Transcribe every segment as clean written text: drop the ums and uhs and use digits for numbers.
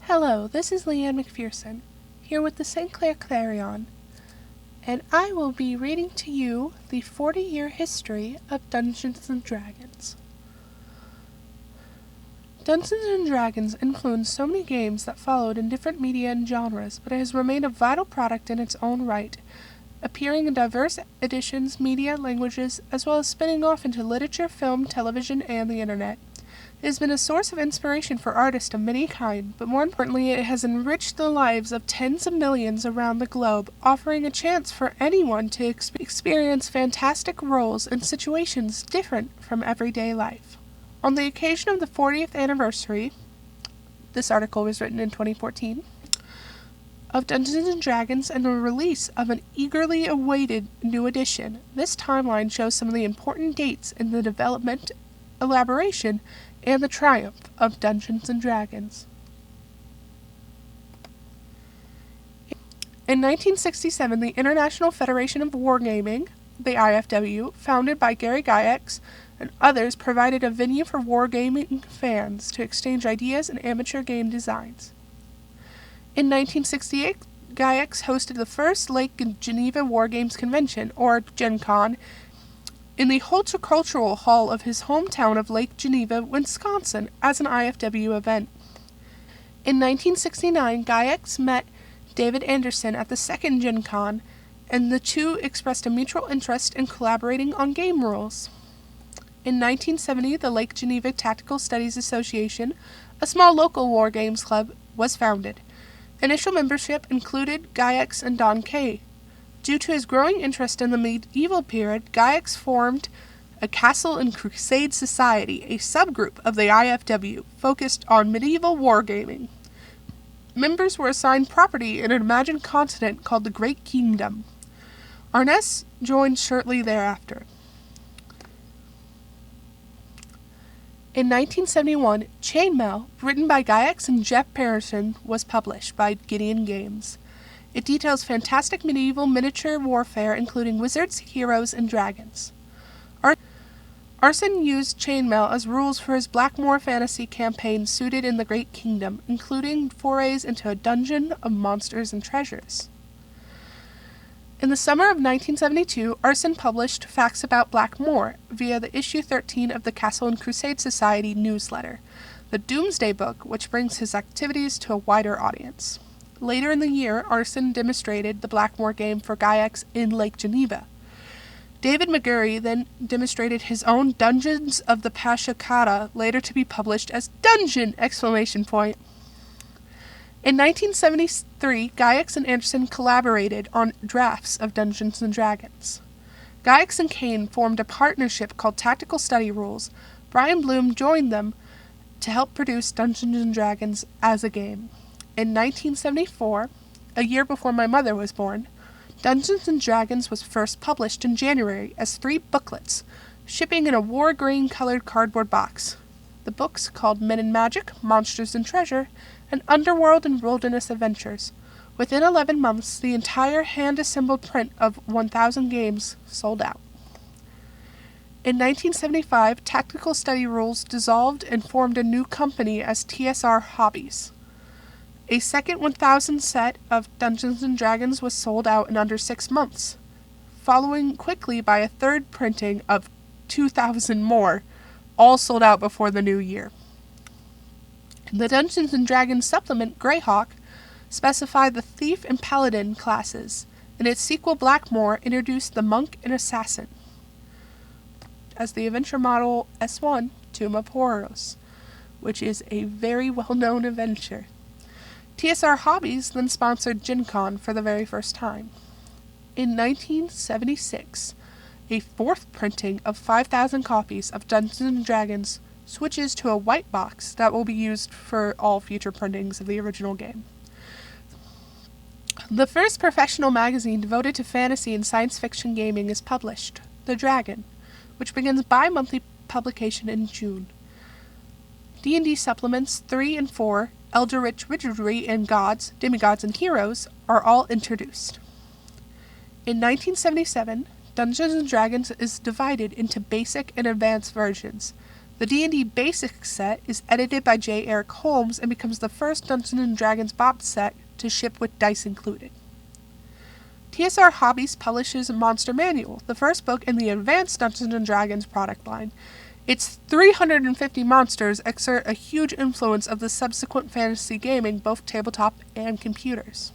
Hello, this is LeAnne McPherson, here with the St. Clair Clarion, and I will be reading to you the 40-year history of Dungeons & Dragons. Dungeons & Dragons influenced so many games that followed in different media and genres, but it has remained a vital product in its own right, appearing in diverse editions, media, languages, as well as spinning off into literature, film, television, and the internet. It has been a source of inspiration for artists of many kinds, but more importantly, it has enriched the lives of tens of millions around the globe, offering a chance for anyone to experience fantastic roles and situations different from everyday life. On the occasion of the 40th anniversary, this article was written in 2014, of Dungeons & Dragons and the release of an eagerly awaited new edition, this timeline shows some of the important dates in the development, elaboration, and the triumph of Dungeons & Dragons. In 1967, the International Federation of Wargaming, the IFW, founded by Gary Gygax and others, provided a venue for wargaming fans to exchange ideas and amateur game designs. In 1968, Gygax hosted the first Lake Geneva Wargames Convention, or Gen Con, in the Horticultural Hall of his hometown of Lake Geneva, Wisconsin, as an IFW event. In 1969, Gygax met David Anderson at the second Gen Con, and the two expressed a mutual interest in collaborating on game rules. In 1970, the Lake Geneva Tactical Studies Association, a small local war games club, was founded. Initial membership included Gygax and Don Kay. Due to his growing interest in the medieval period, Gygax formed a Castle and Crusade Society, a subgroup of the IFW, focused on medieval wargaming. Members were assigned property in an imagined continent called the Great Kingdom. Arness joined shortly thereafter. In 1971, Chainmail, written by Gygax and Jeff Pearson, was published by Gideon Games. It details fantastic medieval miniature warfare, including wizards, heroes, and dragons. Arson used Chainmail as rules for his Blackmoor fantasy campaign suited in the Great Kingdom, including forays into a dungeon of monsters and treasures. In the summer of 1972, Arson published Facts About Blackmoor via the issue 13 of the Castle and Crusade Society newsletter, the Doomsday Book, which brings his activities to a wider audience. Later in the year, Arson demonstrated the Blackmoor game for Gygax in Lake Geneva. David McGurry then demonstrated his own Dungeons of the Pashakata, later to be published as Dungeon! In 1973, Gygax and Anderson collaborated on drafts of Dungeons & Dragons. Gygax and Kane formed a partnership called Tactical Study Rules. Brian Bloom joined them to help produce Dungeons & Dragons as a game. In 1974, a year before my mother was born, Dungeons & Dragons was first published in January as 3 booklets, shipping in a war-green-colored cardboard box. The books, called Men and Magic, Monsters and Treasure, and Underworld and Wilderness Adventures. Within 11 months, the entire hand-assembled print of 1,000 games sold out. In 1975, Tactical Study Rules dissolved and formed a new company as TSR Hobbies. A second 1,000 set of Dungeons & Dragons was sold out in under 6 months, following quickly by a third printing of 2,000 more, all sold out before the new year. The Dungeons & Dragons supplement, Greyhawk, specified the Thief and Paladin classes, and its sequel, Blackmoor, introduced the Monk and Assassin as the adventure model S1, Tomb of Horrors, which is a very well-known adventure. TSR Hobbies then sponsored Gen Con for the very first time. In 1976, a fourth printing of 5,000 copies of Dungeons & Dragons switches to a white box that will be used for all future printings of the original game. The first professional magazine devoted to fantasy and science fiction gaming is published, The Dragon, which begins bi-monthly publication in June. D&D supplements 3 and 4, Eldritch Wizardry and Gods, Demigods, and Heroes are all introduced. In 1977, Dungeons & Dragons is divided into basic and advanced versions. The D&D Basic set is edited by J. Eric Holmes and becomes the first Dungeons & Dragons box set to ship with dice included. TSR Hobbies publishes Monster Manual, the first book in the Advanced Dungeons & Dragons product line. Its 350 monsters exert a huge influence of the subsequent fantasy gaming, both tabletop and computers.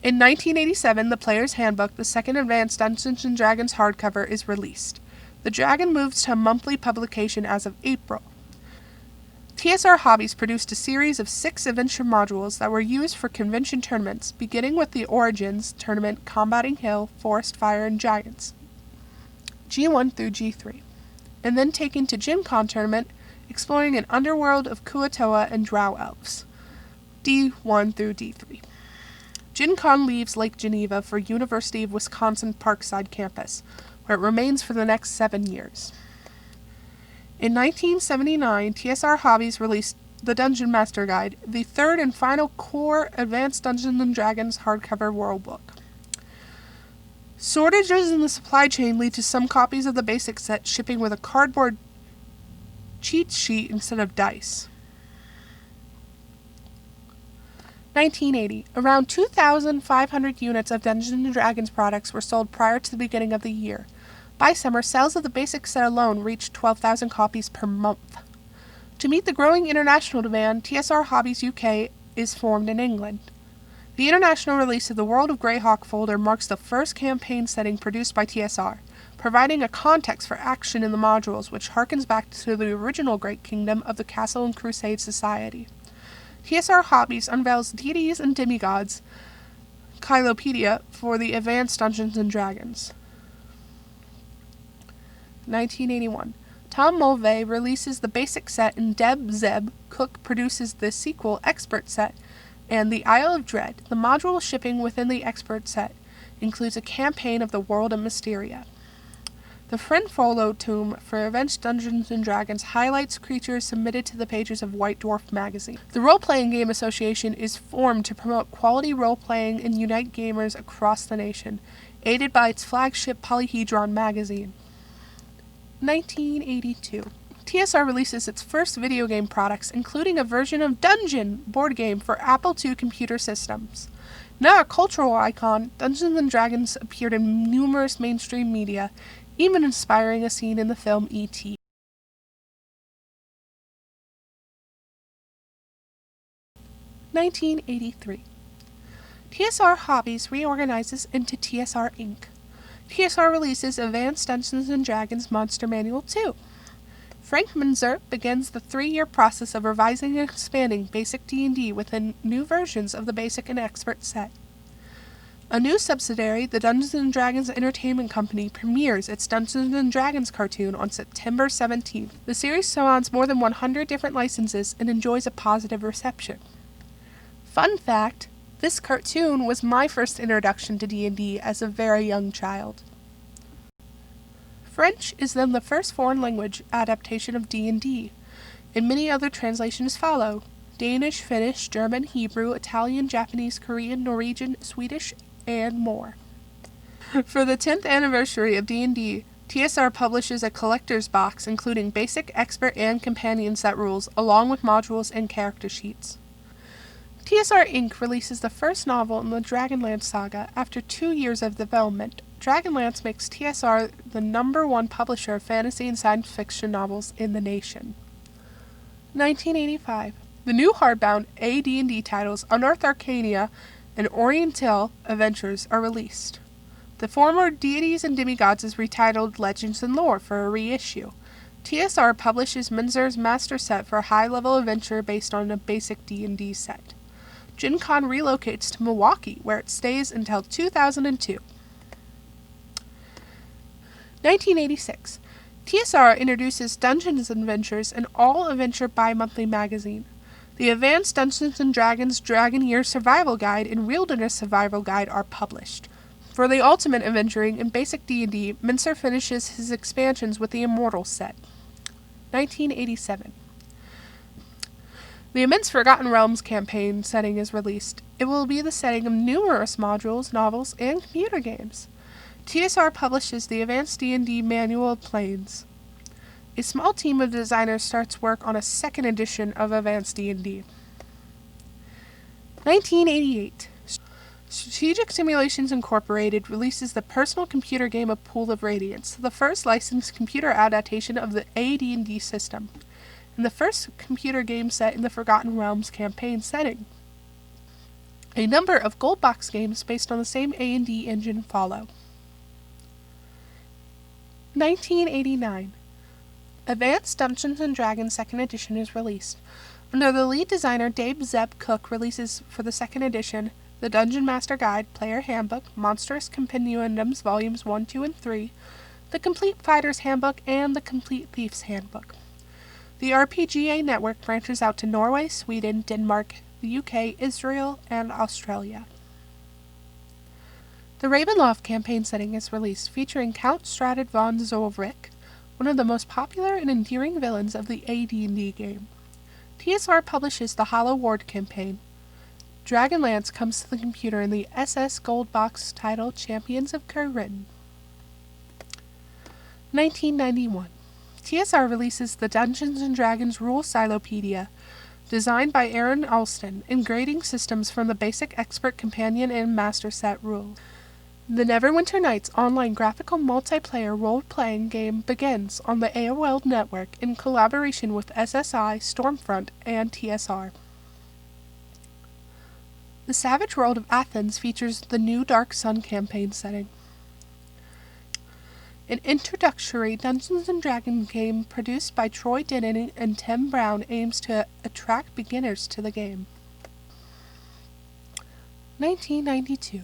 In 1987, the Player's Handbook, the second Advanced Dungeons & Dragons hardcover, is released. The Dragon moves to monthly publication as of April. TSR Hobbies produced a series of 6 adventure modules that were used for convention tournaments, beginning with the Origins tournament Combating Hill, Forest Fire, and Giants, G1 through G3, and then taken to Gen Con tournament, exploring an underworld of Kuatoa and Drow Elves, D1 through D3. Gen Con leaves Lake Geneva for University of Wisconsin Parkside campus, where it remains for the next 7 years. In 1979, TSR Hobbies released the Dungeon Master Guide, the third and final core Advanced Dungeons & Dragons hardcover worldbook. Shortages in the supply chain lead to some copies of the basic set shipping with a cardboard cheat sheet instead of dice. 1980. Around 2,500 units of Dungeons & Dragons products were sold prior to the beginning of the year. By summer, sales of the basic set alone reached 12,000 copies per month. To meet the growing international demand, TSR Hobbies UK is formed in England. The international release of the World of Greyhawk folder marks the first campaign setting produced by TSR, providing a context for action in the modules which harkens back to the original Great Kingdom of the Castle and Crusade Society. TSR Hobbies unveils Deities and Demigods Kylopedia for the Advanced Dungeons & Dragons. 1981. Tom Mulvey releases the basic set, and Deb Zeb Cook produces the sequel Expert set, and The Isle of Dread. The module shipping within the Expert set includes a campaign of the world of Mysteria. The Frenfollow Tome for Advanced Dungeons & Dragons highlights creatures submitted to the pages of White Dwarf magazine. The Role Playing Game Association is formed to promote quality role-playing and unite gamers across the nation, aided by its flagship Polyhedron magazine. 1982. TSR releases its first video game products, including a version of Dungeon board game for Apple II computer systems. Now a cultural icon, Dungeons & Dragons appeared in numerous mainstream media, even inspiring a scene in the film E.T. 1983. TSR Hobbies reorganizes into TSR Inc. TSR releases Advanced Dungeons & Dragons Monster Manual 2. Frank Minzer begins the 3-year process of revising and expanding basic D&D within new versions of the basic and expert set. A new subsidiary, the Dungeons & Dragons Entertainment Company, premieres its Dungeons & Dragons cartoon on September 17th. The series spawns more than 100 different licenses and enjoys a positive reception. Fun fact, this cartoon was my first introduction to D&D as a very young child. French is then the first foreign language adaptation of D&D, and many other translations follow: Danish, Finnish, German, Hebrew, Italian, Japanese, Korean, Norwegian, Swedish, and more. For the 10th anniversary of D&D, TSR publishes a collector's box including basic, expert, and companion set rules, along with modules and character sheets. TSR Inc. releases the first novel in the Dragonlance saga after 2 years of development. Dragonlance makes TSR the #1 publisher of fantasy and science fiction novels in the nation. 1985. The new hardbound AD&D titles Unearthed Arcania and Oriental Adventures are released. The former Deities and Demigods is retitled Legends and Lore for a reissue. TSR publishes Minzer's master set for a high-level adventure based on a basic D&D set. Gen Con relocates to Milwaukee, where it stays until 2002. 1986. TSR introduces Dungeons Adventures, an all-adventure bi-monthly magazine. The Advanced Dungeons & Dragons Dragon Year Survival Guide and Wilderness Survival Guide are published. For the ultimate adventuring in basic D&D, Mincer finishes his expansions with the Immortal set. 1987. The Immense Forgotten Realms campaign setting is released. It will be the setting of numerous modules, novels, and computer games. TSR publishes the Advanced D&D Manual of Planes. A small team of designers starts work on a second edition of Advanced D&D. 1988. Strategic Simulations Incorporated releases the personal computer game A Pool of Radiance, the first licensed computer adaptation of the AD&D system, and the first computer game set in the Forgotten Realms campaign setting. A number of gold box games based on the same A&D engine follow. 1989. Advanced Dungeons & Dragons 2nd Edition is released. Under the lead designer Dave Zeb Cook releases for the 2nd edition the Dungeon Master Guide, Player Handbook, Monstrous Compendiums Volumes 1, 2, and 3, the Complete Fighter's Handbook, and the Complete Thief's Handbook. The RPGA network branches out to Norway, Sweden, Denmark, the UK, Israel, and Australia. The Ravenloft campaign setting is released, featuring Count Strahd von Zolric, one of the most popular and endearing villains of the AD&D game. TSR publishes the Hollow Ward campaign. Dragonlance comes to the computer in the SS Gold Box title Champions of Khurrin. 1991. TSR releases the Dungeons & Dragons Rule Silopedia, designed by Aaron Alston, and grading systems from the Basic Expert Companion and Master Set rules. The Neverwinter Nights online graphical multiplayer role-playing game begins on the AOL network in collaboration with SSI, Stormfront, and TSR. The Savage World of Athens features the new Dark Sun campaign setting. An introductory Dungeons & Dragons game produced by Troy Denning and Tim Brown aims to attract beginners to the game. 1992.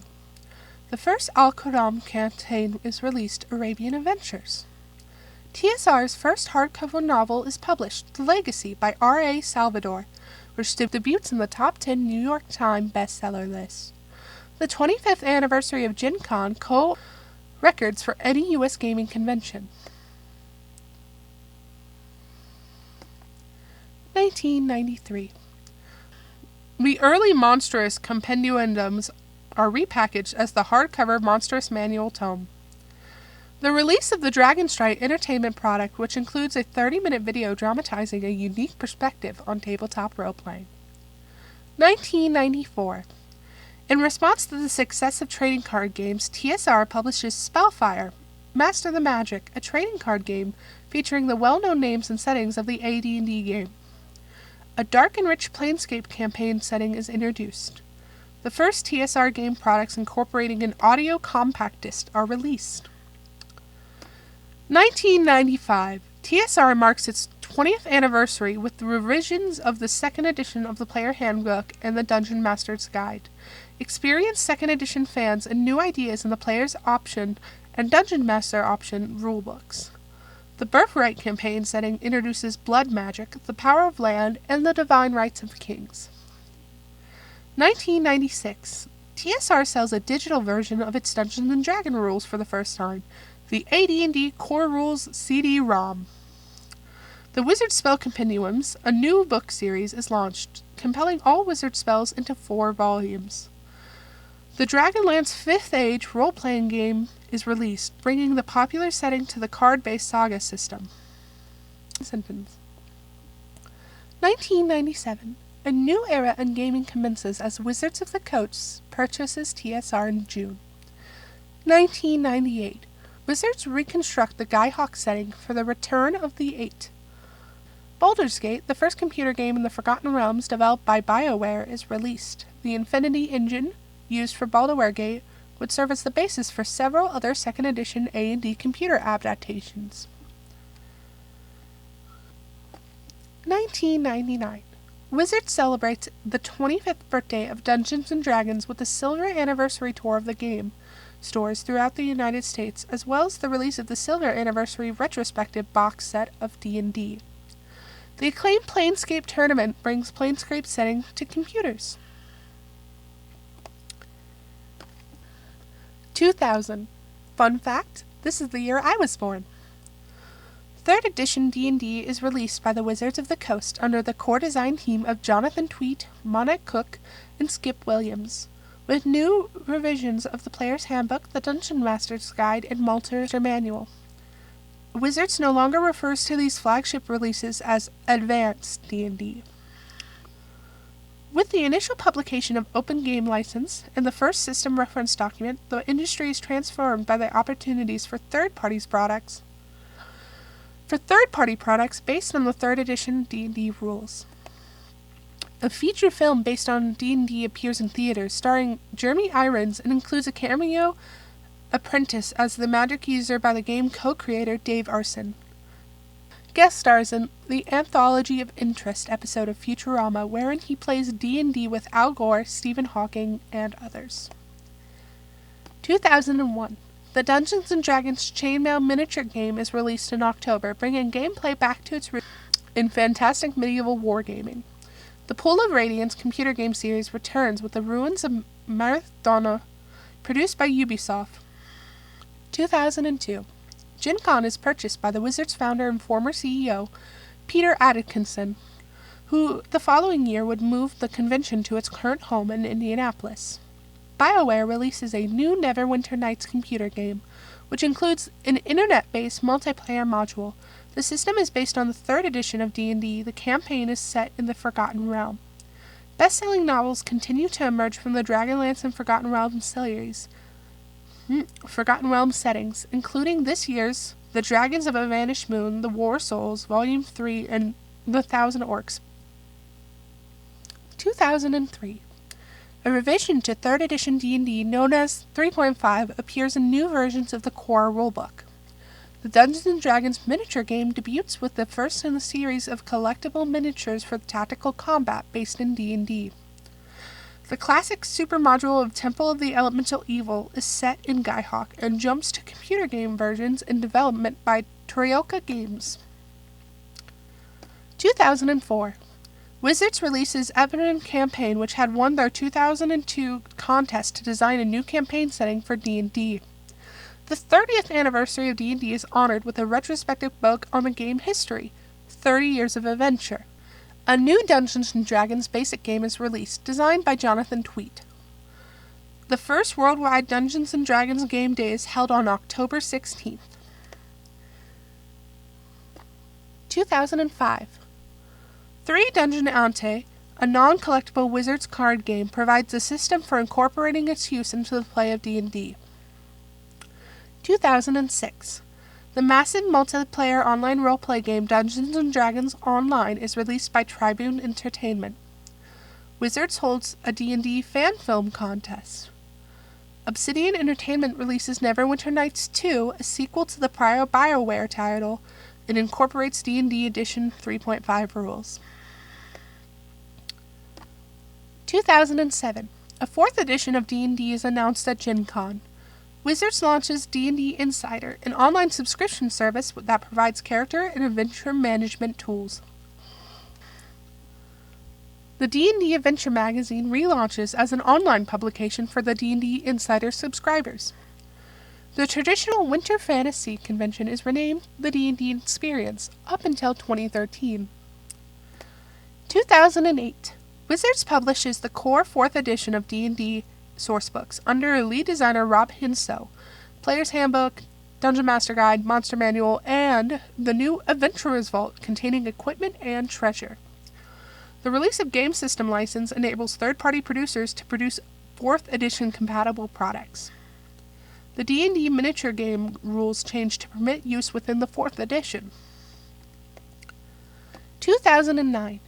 The first Al-Qadam campaign is released, Arabian Adventures. TSR's first hardcover novel is published, The Legacy by R.A. Salvador, which debuts in the top 10 New York Times bestseller list. The 25th anniversary of Gen Con records for any U.S. gaming convention. 1993. The early Monstrous Compendiums are repackaged as the hardcover Monstrous Manual Tome. The release of the Dragonstrike entertainment product, which includes a 30-minute video dramatizing a unique perspective on tabletop role-playing. 1994. In response to the success of trading card games, TSR publishes Spellfire, Master the Magic, a trading card game featuring the well-known names and settings of the AD&D game. A dark and rich Planescape campaign setting is introduced. The first TSR game products incorporating an audio compact disc are released. 1995. TSR marks its 20th anniversary with the revisions of the 2nd edition of the Player Handbook and the Dungeon Master's Guide. Experience 2nd edition fans and new ideas in the Player's Option and Dungeon Master Option rulebooks. The Birthright campaign setting introduces blood magic, the power of land, and the divine rights of kings. 1996. TSR sells a digital version of its Dungeons & Dragons rules for the first time, the AD&D Core Rules CD-ROM. The Wizard Spell Compendiums, a new book series, is launched, compelling all wizard spells into 4 volumes. The Dragonlance 5th Age role-playing game is released, bringing the popular setting to the card-based Saga system. 1997. A new era in gaming commences as Wizards of the Coast purchases TSR in June. 1998. Wizards reconstruct the Skyhawk setting for the Return of the Eight. Baldur's Gate, the first computer game in the Forgotten Realms developed by BioWare, is released. The Infinity Engine, used for Baldur's Gate, would serve as the basis for several other 2nd edition A&D computer adaptations. 1999. Wizards celebrates the 25th birthday of Dungeons & Dragons with the Silver Anniversary Tour of the game, stores throughout the United States, as well as the release of the Silver Anniversary retrospective box set of D&D. The acclaimed Planescape tournament brings Planescape setting to computers. 2000. Fun fact, this is the year I was born. 3rd edition D&D is released by the Wizards of the Coast under the core design team of Jonathan Tweet, Monica Cook, and Skip Williams. with new revisions of the Player's Handbook, the Dungeon Master's Guide, and Master Manual. Wizards no longer refers to these flagship releases as Advanced D&D. With the initial publication of Open Game License and the first system reference document, the industry is transformed by the opportunities for third-party products based on the 3rd edition D&D rules. A feature film based on D&D appears in theaters, starring Jeremy Irons, and includes a cameo apprentice as the magic user by the game co-creator Dave Arson. Guest stars in the Anthology of Interest episode of Futurama, wherein he plays D&D with Al Gore, Stephen Hawking, and others. 2001. The Dungeons & Dragons Chainmail miniature game is released in October, bringing gameplay back to its roots in fantastic medieval wargaming. The Pool of Radiance computer game series returns with the Ruins of Marathona, produced by Ubisoft. 2002. Gen Con is purchased by the Wizards founder and former CEO, Peter Atkinson, who the following year would move the convention to its current home in Indianapolis. BioWare releases a new Neverwinter Nights computer game, which includes an internet-based multiplayer module. The system is based on the 3rd edition of D&D. The campaign is set in the Forgotten Realm. Best-selling novels continue to emerge from the Dragonlance and Forgotten Realms settings, including this year's The Dragons of a Vanished Moon, The War Souls, Volume 3, and The Thousand Orcs. 2003. A revision to 3rd edition D&D known as 3.5 appears in new versions of the core rulebook. The Dungeons & Dragons miniature game debuts with the first in the series of collectible miniatures for tactical combat based in D&D. The classic super module of Temple of the Elemental Evil is set in Skyhawk and jumps to computer game versions in development by Torioka Games. 2004. Wizards releases Eberron Campaign, which had won their 2002 contest to design a new campaign setting for D&D. The 30th anniversary of D&D is honored with a retrospective book on the game history, 30 Years of Adventure. A new Dungeons & Dragons basic game is released, designed by Jonathan Tweet. The first worldwide Dungeons & Dragons game day is held on October 16th. 2005. 3 Dungeon Ante, a non-collectible Wizards card game, provides a system for incorporating its use into the play of D&D. 2006. The massive multiplayer online roleplay game Dungeons & Dragons Online is released by Tribune Entertainment. Wizards holds a D&D fan film contest. Obsidian Entertainment releases Neverwinter Nights 2, a sequel to the prior BioWare title. It incorporates D&D Edition 3.5 rules. 2007. A 4th edition of D&D is announced at Gen Con. Wizards launches D&D Insider, an online subscription service that provides character and adventure management tools. The D&D Adventure magazine relaunches as an online publication for the D&D Insider subscribers. The traditional Winter Fantasy Convention is renamed the D&D Experience up until 2013. 2008. Wizards publishes the core 4th edition of D&D sourcebooks under lead designer Rob Hinso, Player's Handbook, Dungeon Master Guide, Monster Manual, and the new Adventurer's Vault containing equipment and treasure. The release of Game System License enables third-party producers to produce 4th edition compatible products. The D&D miniature game rules change to permit use within the 4th edition. 2009.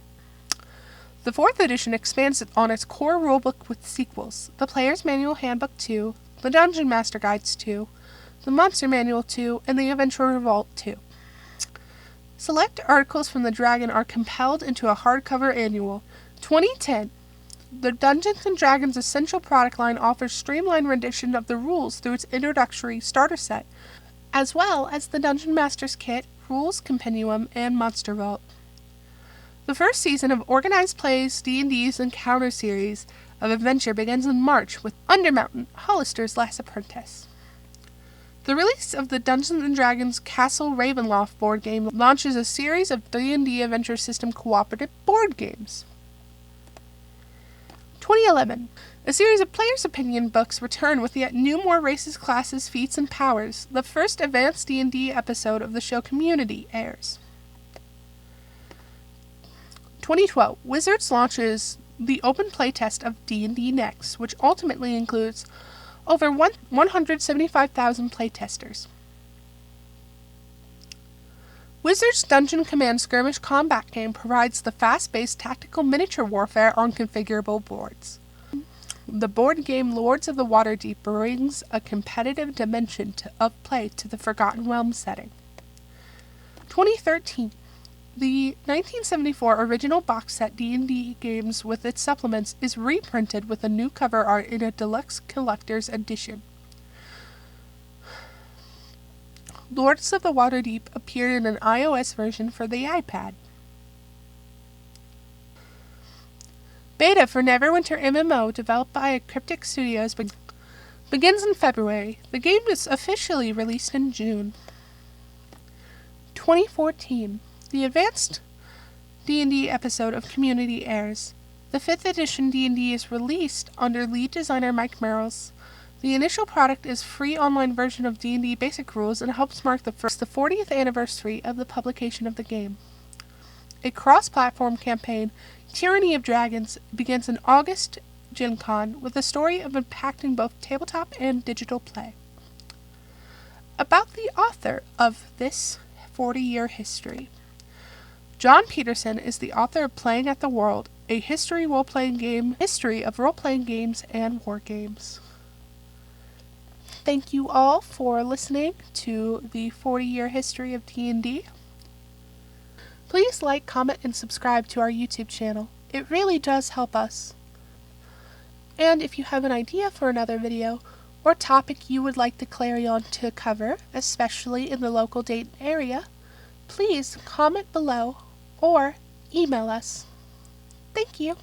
The 4th edition expands on its core rulebook with sequels: the Player's Manual Handbook 2, the Dungeon Master Guides 2, the Monster Manual 2, and the Adventurer Vault 2. Select articles from the Dragon are compiled into a hardcover annual. 2010. The Dungeons & Dragons Essential product line offers streamlined rendition of the rules through its introductory starter set, as well as the Dungeon Master's Kit, Rules Compendium, and Monster Vault. The first season of Organized Play's D&D's Encounter series of adventure begins in March with Undermountain, Hollister's Last Apprentice. The release of the Dungeons & Dragons Castle Ravenloft board game launches a series of D&D Adventure System cooperative board games. 2011. A series of players' opinion books return with yet new more races, classes, feats, and powers. The first advanced D&D episode of the show Community airs. 2012, Wizards launches the open playtest of D&D Next, which ultimately includes over 175,000 playtesters. Wizards' Dungeon Command skirmish combat game provides the fast-paced tactical miniature warfare on configurable boards. The board game Lords of the Waterdeep brings a competitive dimension of play to the Forgotten Realms setting. 2013. The 1974 original box set D&D games with its supplements is reprinted with a new cover art in a deluxe collector's edition. Lords of the Waterdeep appeared in an iOS version for the iPad. Beta for Neverwinter MMO, developed by Cryptic Studios, begins in February. The game is officially released in June. 2014. The advanced D&D episode of Community airs. The 5th edition D&D is released under lead designer Mike Merrills. The initial product is a free online version of D&D basic rules and helps mark the 40th anniversary of the publication of the game. A cross-platform campaign, Tyranny of Dragons, begins in August Gen Con with a story of impacting both tabletop and digital play. About the author of this 40-year history. John Peterson is the author of Playing at the World, a history of role-playing games and war games. Thank you all for listening to the 40-year history of D&D. Please like, comment, and subscribe to our YouTube channel. It really does help us. And if you have an idea for another video or topic you would like the Clarion to cover, especially in the local Dayton area, please comment below or email us. Thank you.